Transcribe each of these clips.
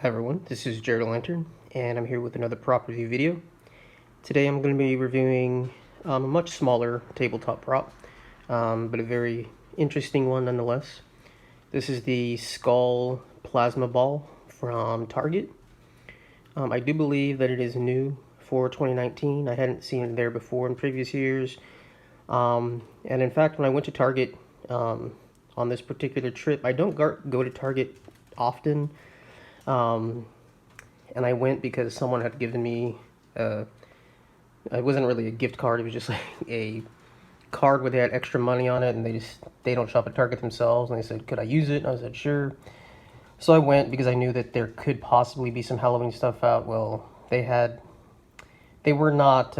Hi everyone, this is Jared Lantern, and I'm here with another prop review video. Today I'm going to be reviewing a much smaller tabletop prop, but a very interesting one nonetheless. This is the Skull Plasma Ball from Target. I do believe that it is new for 2019. I hadn't seen it there before in previous years. And in fact, when I went to Target on this particular trip, I don't go to Target often. And I went because someone had given me, it wasn't really a gift card, it was just like a card where they had extra money on it, and they don't shop at Target themselves, and they said, could I use it? And I said, sure. So I went because I knew that there could possibly be some Halloween stuff out. Well, they were not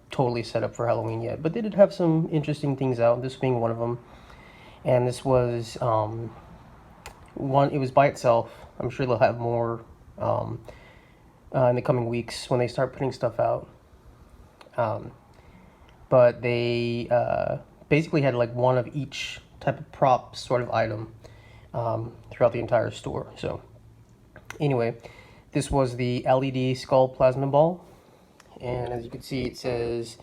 totally set up for Halloween yet, but they did have some interesting things out, this being one of them. And this was, it was by itself. I'm sure they'll have more in the coming weeks when they start putting stuff out. But they basically had like one of each type of prop sort of item throughout the entire store. So anyway, this was the LED Skull Plasma Ball. And as you can see, it says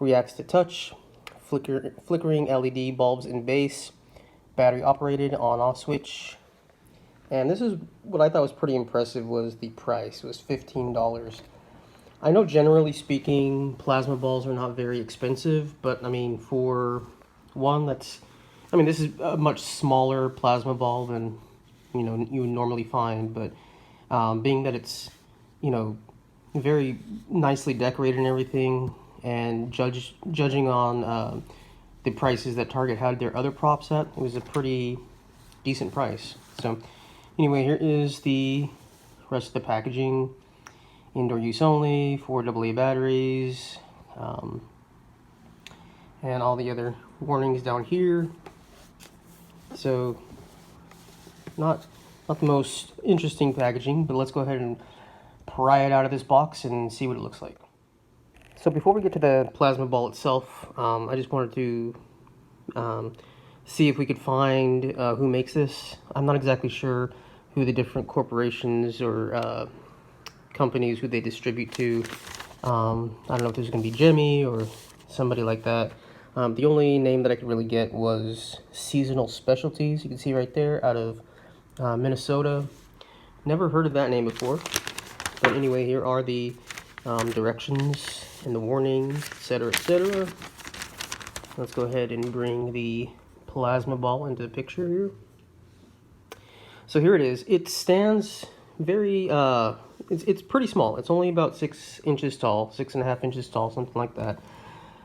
reacts to touch, flickering LED bulbs in base, battery operated on-off switch. And this is what I thought was pretty impressive was the price. It was $15. I know generally speaking, plasma balls are not very expensive, but I mean, for one this is a much smaller plasma ball than, you would normally find, but being that it's, very nicely decorated and everything, and judging on the prices that Target had their other props at, it was a pretty decent price. So anyway, here is the rest of the packaging. Indoor use only, 4 AA batteries, and all the other warnings down here. So not the most interesting packaging, but let's go ahead and pry it out of this box and see what it looks like. So before we get to the plasma ball itself, I just wanted to see if we could find who makes this. I'm not exactly sure who the different corporations or companies who they distribute to. I don't know if this is going to be Jimmy or somebody like that. The only name that I could really get was Seasonal Specialties. You can see right there, out of Minnesota. Never heard of that name before. But anyway, here are the directions and the warnings, etc., etc. Let's go ahead and bring the plasma ball into the picture here. So here it is. It stands very, it's pretty small. It's only about 6 inches tall, 6.5 inches tall, something like that.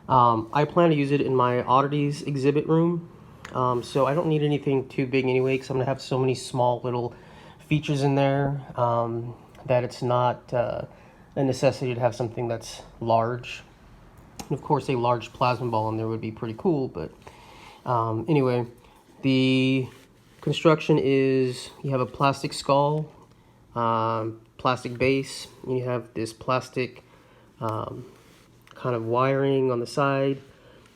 I plan to use it in my oddities exhibit room. So I don't need anything too big anyway, because I'm going to have so many small little features in there that it's not a necessity to have something that's large. And of course, a large plasma ball in there would be pretty cool, but anyway, the construction is you have a plastic skull, plastic base, and you have this plastic kind of wiring on the side,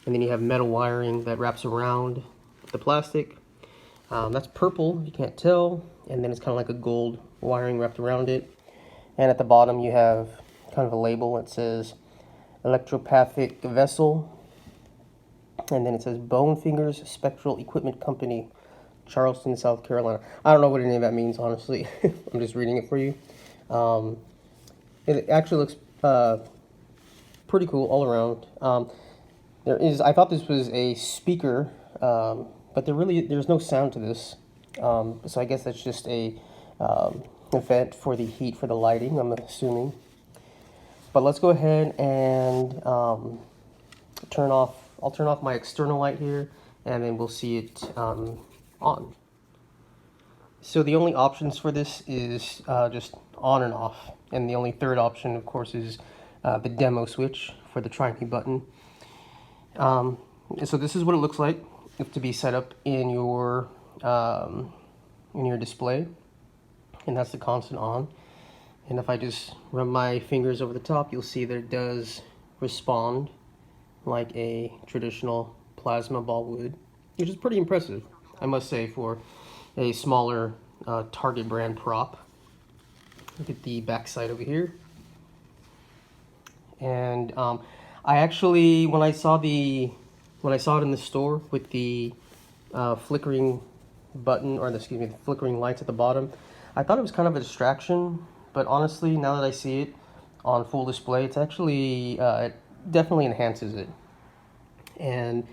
and then you have metal wiring that wraps around the plastic. That's purple, if you can't tell, and then it's kind of like a gold wiring wrapped around it. And at the bottom you have kind of a label that says Electropathic Vessel, and then it says Bone Fingers Spectral Equipment Company, Charleston, South Carolina. I don't know what any of that means, honestly. I'm just reading it for you. It actually looks pretty cool all around. I thought this was a speaker, but there's no sound to this. So I guess that's just a vent for the heat for the lighting, I'm assuming. But let's go ahead and I'll turn off my external light here, and then we'll see it on. So the only options for this is just on and off, and the only third option, of course, is the demo switch for the try me button. So this is what it looks like to be set up in your display, and that's the constant on. And if I just run my fingers over the top, you'll see that it does respond like a traditional plasma ball would, which is pretty impressive, I must say, for a smaller Target brand prop. Look at the back side over here. And I actually, when I saw it in the store with the flickering button, or excuse me, the flickering lights at the bottom, I thought it was kind of a distraction. But honestly, now that I see it on full display, it's actually it definitely enhances it. And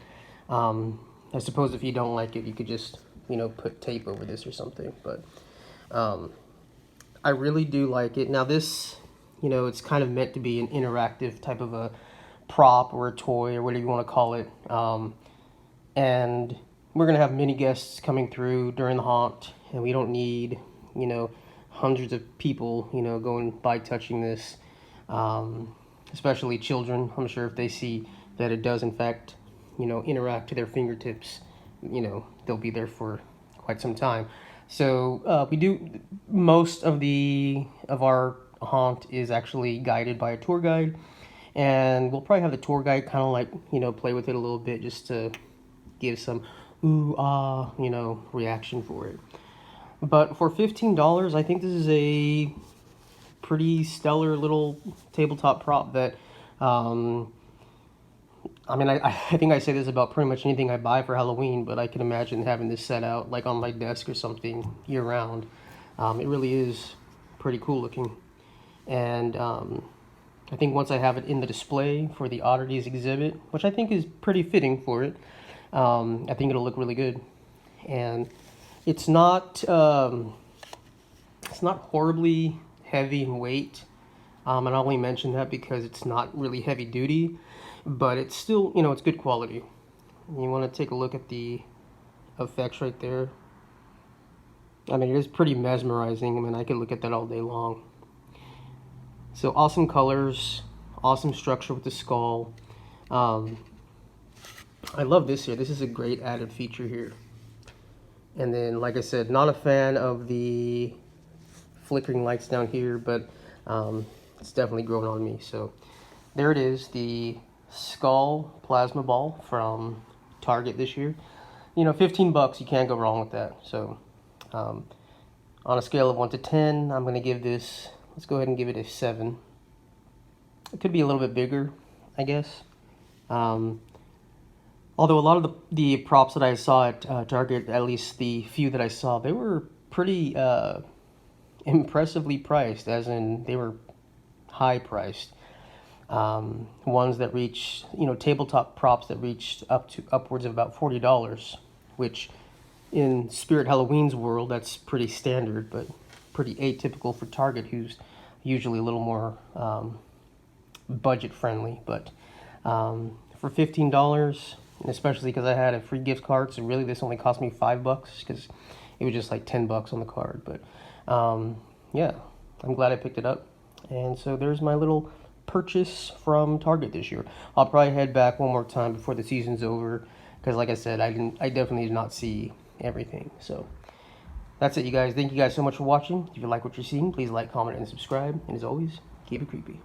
I suppose if you don't like it, you could just, you know, put tape over this or something. But I really do like it. Now this, you know, it's kind of meant to be an interactive type of a prop or a toy or whatever you want to call it. And we're going to have many guests coming through during the haunt, and we don't need, you know, hundreds of people, you know, going by touching this, especially children. I'm sure if they see that it does, in fact, you know, interact to their fingertips, you know, they'll be there for quite some time. So we do, most of our haunt is actually guided by a tour guide, and we'll probably have the tour guide kind of like, you know, play with it a little bit just to give some ooh ah, you know, reaction for it. But for $15, I think this is a pretty stellar little tabletop prop that I mean, I think I say this about pretty much anything I buy for Halloween, but I can imagine having this set out like on my desk or something year round. It really is pretty cool looking. And I think once I have it in the display for the oddities exhibit, which I think is pretty fitting for it, I think it'll look really good. And it's not horribly heavy in weight. And I only mention that because it's not really heavy duty, but it's still, you know, it's good quality. You want to take a look at the effects right there. I mean, it is pretty mesmerizing. I mean, I could look at that all day long. So awesome colors, awesome structure with the skull. I love this here. This is a great added feature here. And then, like I said, not a fan of the flickering lights down here, but it's definitely growing on me. So there it is, the skull plasma ball from Target this year. You know, 15 bucks, you can't go wrong with that. So on a scale of 1 to 10, I'm going to give this, let's go ahead and give it a 7. It could be a little bit bigger, I guess. Although a lot of the props that I saw at Target, at least the few that I saw, they were pretty impressively priced, as in they were high priced. Ones that reach, you know, tabletop props that reached upwards of about $40, which in Spirit Halloween's world, that's pretty standard, but pretty atypical for Target, who's usually a little more budget friendly. But for $15, and especially because I had a free gift card, so really this only cost me $5 because it was just like 10 bucks on the card. But yeah, I'm glad I picked it up. And so there's my little purchase from Target this year. I'll probably head back one more time before the season's over, because like I said, I definitely did not see everything. So that's it, you guys. Thank you guys so much for watching. If you like what you're seeing, please like, comment, and subscribe. And as always, keep it creepy.